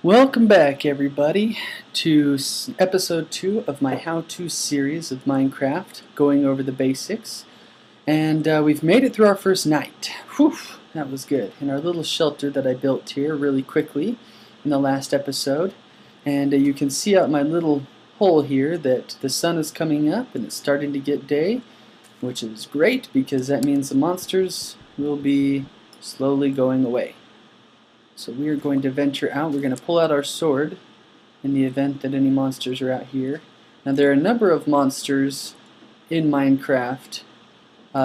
Welcome back, everybody, to episode 2 of my how-to series of Minecraft, going over the basics. And we've made it through our first night. Whew, that was good. In our little shelter that I built here really quickly in the last episode. And you can see out my little hole here that the sun is coming up and it's starting to get day, which is great because that means the monsters will be slowly going away. So we are going to venture out. We're going to pull out our sword in the event that any monsters are out here. Now there are a number of monsters in Minecraft,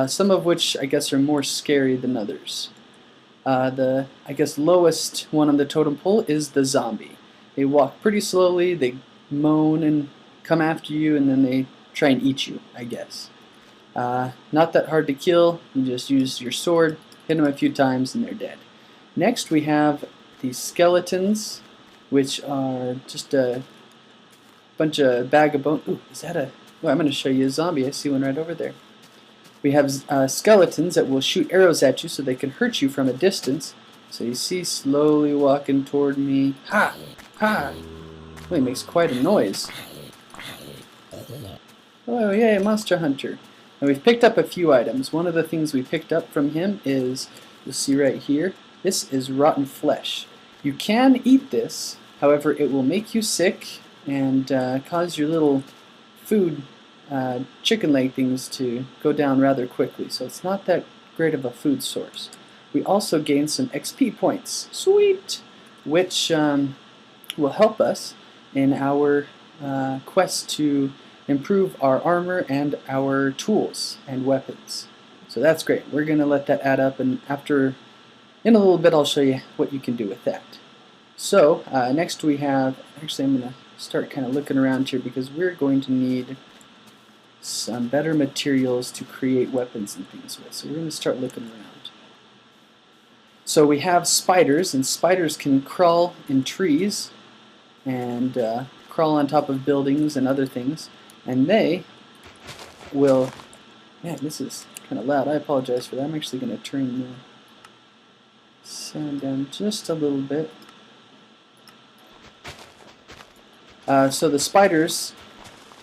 some of which I guess are more scary than others. The lowest one on the totem pole is the zombie. They walk pretty slowly, they moan and come after you, and then they try and eat you, I guess. Not that hard to kill. You just use your sword, hit them a few times, and they're dead. Next we have these skeletons, which are just a bunch of bag of bones. Ooh, is that a... Well, I'm going to show you a zombie. I see one right over there. We have skeletons that will shoot arrows at you so they can hurt you from a distance. So you see, slowly walking toward me. Ha! Ha! Well, he makes quite a noise. Oh, yay, monster hunter. Now we've picked up a few items. One of the things we picked up from him is, you'll see right here, this is rotten flesh. You can eat this, however it will make you sick and cause your little food chicken leg things to go down rather quickly, so it's not that great of a food source. We also gain some XP points, sweet, which will help us in our quest to improve our armor and our tools and weapons. So that's great. We're going to let that add up, and in a little bit I'll show you what you can do with that. So next we have, actually I'm going to start kind of looking around here because we're going to need some better materials to create weapons and things with. So we're going to start looking around. So we have spiders, and spiders can crawl in trees and crawl on top of buildings and other things, and they will... Man, this is kind of loud. I apologize for that. I'm actually going to turn the sound down just a little bit. So the spiders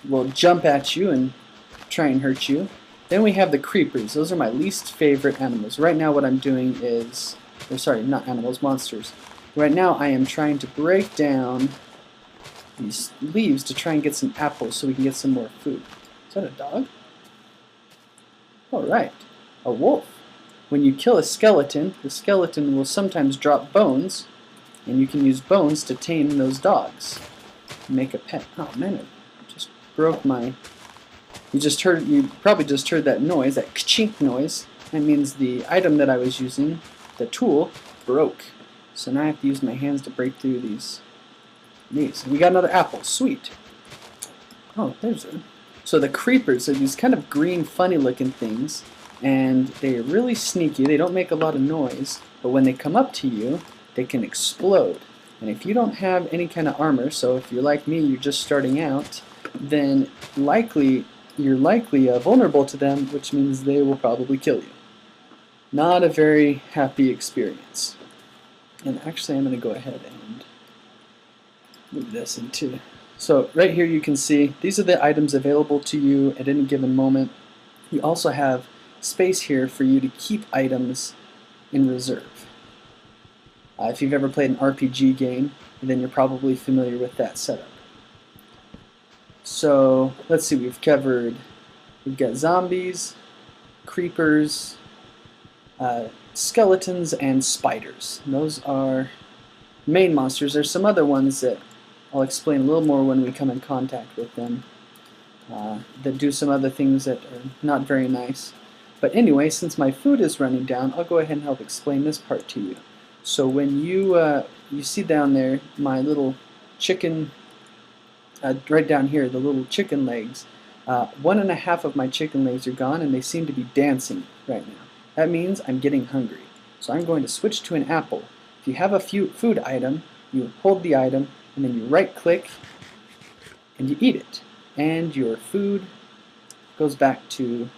will jump at you and try and hurt you. Then we have the creepers. Those are my least favorite animals. Right now what I'm doing is, or sorry, not animals, monsters. Right now I am trying to break down these leaves to try and get some apples so we can get some more food. Is that a dog? Alright, a wolf. When you kill a skeleton, the skeleton will sometimes drop bones, and you can use bones to tame those dogs. Make a pet. Oh man, it just broke my... You probably just heard that noise, that ka-chink noise. That means the item that I was using, the tool, broke. So now I have to use my hands to break through these. And we got another apple. Sweet. Oh, there's one. So the creepers are these kind of green, funny-looking things, and they're really sneaky. They don't make a lot of noise, but when they come up to you, they can explode. And if you don't have any kind of armor, so if you're like me, you're just starting out, then you're likely vulnerable to them, which means they will probably kill you. Not a very happy experience. And actually, I'm going to go ahead and move this into... So right here you can see these are the items available to you at any given moment. You also have space here for you to keep items in reserve. If you've ever played an RPG game, then you're probably familiar with that setup. So let's see, we've got zombies, creepers, skeletons, and spiders. Those are main monsters. There's some other ones that I'll explain a little more when we come in contact with them, that do some other things that are not very nice. But anyway, since my food is running down, I'll go ahead and help explain this part to you. So when you see down there my little chicken, right down here, the little chicken legs, 1.5 of my chicken legs are gone, and they seem to be dancing right now. That means I'm getting hungry. So I'm going to switch to an apple. If you have a food item, you hold the item, and then you right-click, and you eat it. And your food goes back to...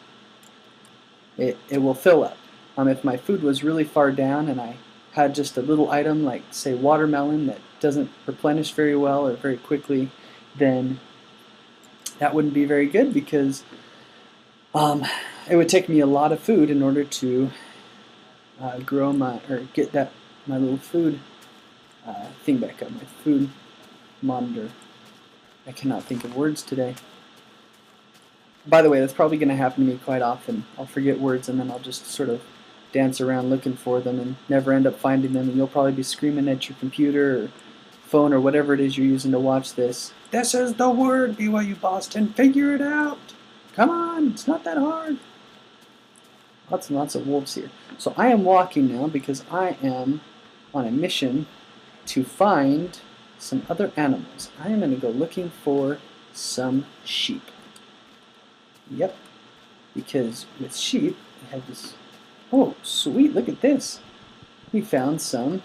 It will fill up. If my food was really far down and I had just a little item like, say, watermelon that doesn't replenish very well or very quickly, then that wouldn't be very good, because it would take me a lot of food in order to grow get my little food thing back up, my food monitor. I cannot think of words today. By the way, that's probably going to happen to me quite often. I'll forget words, and then I'll just sort of dance around looking for them and never end up finding them, and you'll probably be screaming at your computer or phone or whatever it is you're using to watch this. This is the word, BYU Boston. Figure it out. Come on, it's not that hard. Lots and lots of wolves here. So I am walking now because I am on a mission to find some other animals. I am going to go looking for some sheep. Yep, because with sheep, we have this. Oh, sweet, look at this. We found some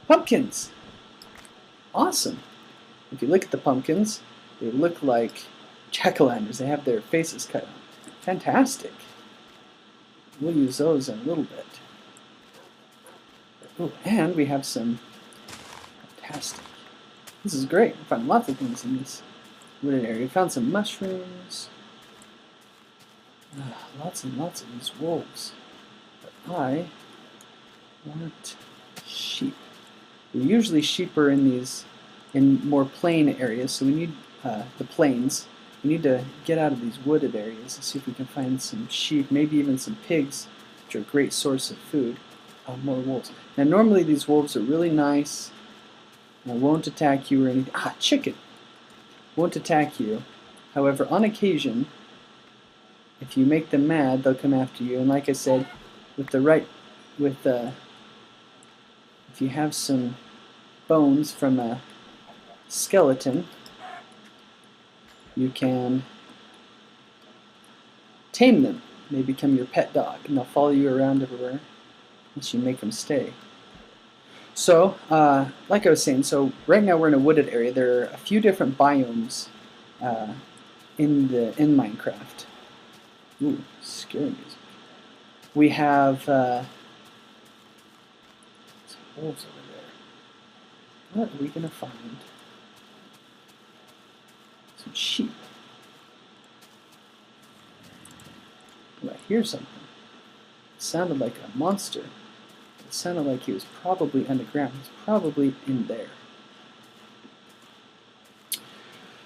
pumpkins. Awesome. If you look at the pumpkins, they look like jack-o'-lanterns. They have their faces cut out. Fantastic. We'll use those in a little bit. Oh, and we have some. Fantastic. This is great. We found lots of things in this wooded area. We found some mushrooms. Lots and lots of these wolves. But I want sheep. Usually sheep are in more plain areas, so we need the plains. We need to get out of these wooded areas and see if we can find some sheep, maybe even some pigs, which are a great source of food. More wolves. Now normally these wolves are really nice and won't attack you or anything. Chicken! Won't attack you. However, on occasion, if you make them mad, they'll come after you. And like I said, if you have some bones from a skeleton, you can tame them. They become your pet dog, and they'll follow you around everywhere unless you make them stay. So, like I was saying, so right now we're in a wooded area. There are a few different biomes in Minecraft. Ooh, scary music. We have some wolves over there. What are we gonna find? Some sheep. Oh, I hear something. It sounded like a monster. It sounded like he was probably underground. He's probably in there.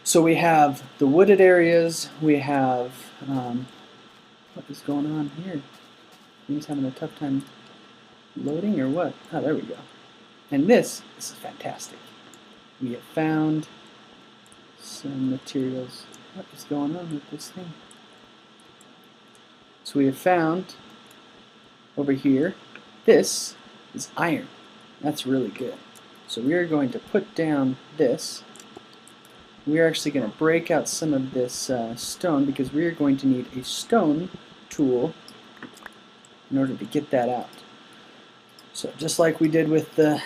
So we have the wooded areas. We have what is going on here? He's having a tough time loading or what? Oh, there we go. And this is fantastic. We have found some materials. What is going on with this thing? So we have found over here, this is iron. That's really good. So we are going to put down this. We are actually going to break out some of this stone, because we are going to need a stone tool in order to get that out. So just like we did with the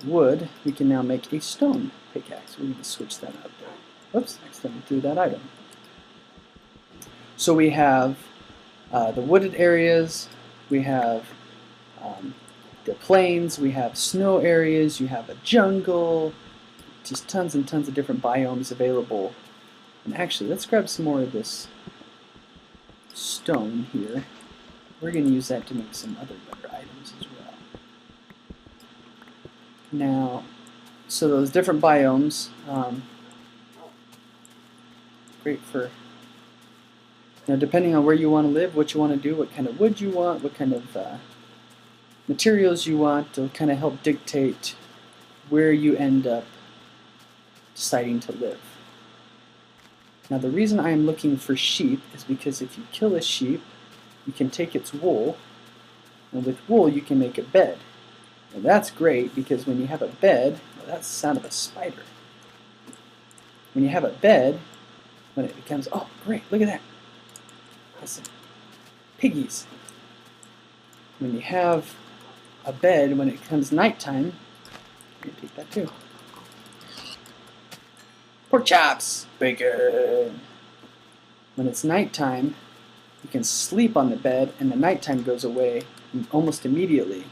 wood, we can now make a stone pickaxe. We're going to switch that out there. Oops, accidentally threw that item. So we have the wooded areas, we have the plains, we have snow areas, you have a jungle, just tons and tons of different biomes available. And actually, let's grab some more of this stone here. We're going to use that to make some other better items as well. Now, so those different biomes, great for, depending on where you want to live, what you want to do, what kind of wood you want, what kind of materials you want, will kind of help dictate where you end up deciding to live. Now the reason I am looking for sheep is because if you kill a sheep, you can take its wool, and with wool you can make a bed. Now that's great, because when you have a bed, well, that's the sound of a spider. When you have a bed, when it becomes, oh great, look at that. That's some piggies. When you have a bed, when it comes nighttime, I'm going to take that too. Pork chops! Bacon! When it's nighttime, you can sleep on the bed and the nighttime goes away almost immediately.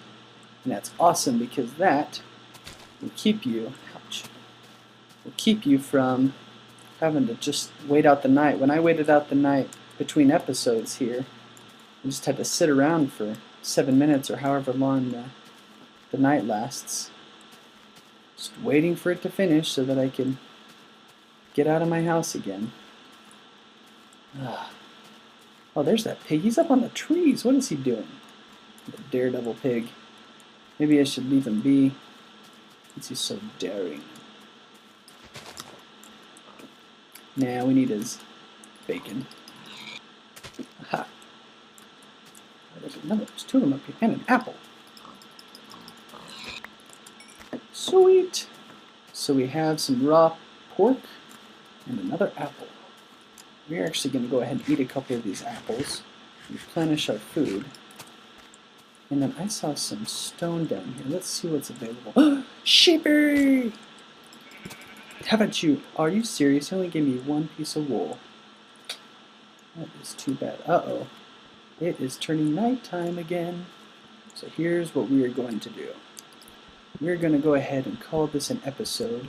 And that's awesome because that will keep you, ouch, will keep you from having to just wait out the night. When I waited out the night between episodes here, I just had to sit around for 7 minutes or however long the night lasts, just waiting for it to finish so that I can get out of my house again. Oh, there's that pig. He's up on the trees. What is he doing? The daredevil pig. Maybe I should leave him be, since he's so daring. Nah, we need his bacon. Aha. There's two of them up here, and an apple. Sweet! So we have some raw pork and another apple. We're actually going to go ahead and eat a couple of these apples, replenish our food. And then I saw some stone down here. Let's see what's available. Sheepy! Haven't you? Are you serious? You only gave me one piece of wool. That is too bad. Uh-oh. It is turning nighttime again. So here's what we are going to do. We're going to go ahead and call this an episode.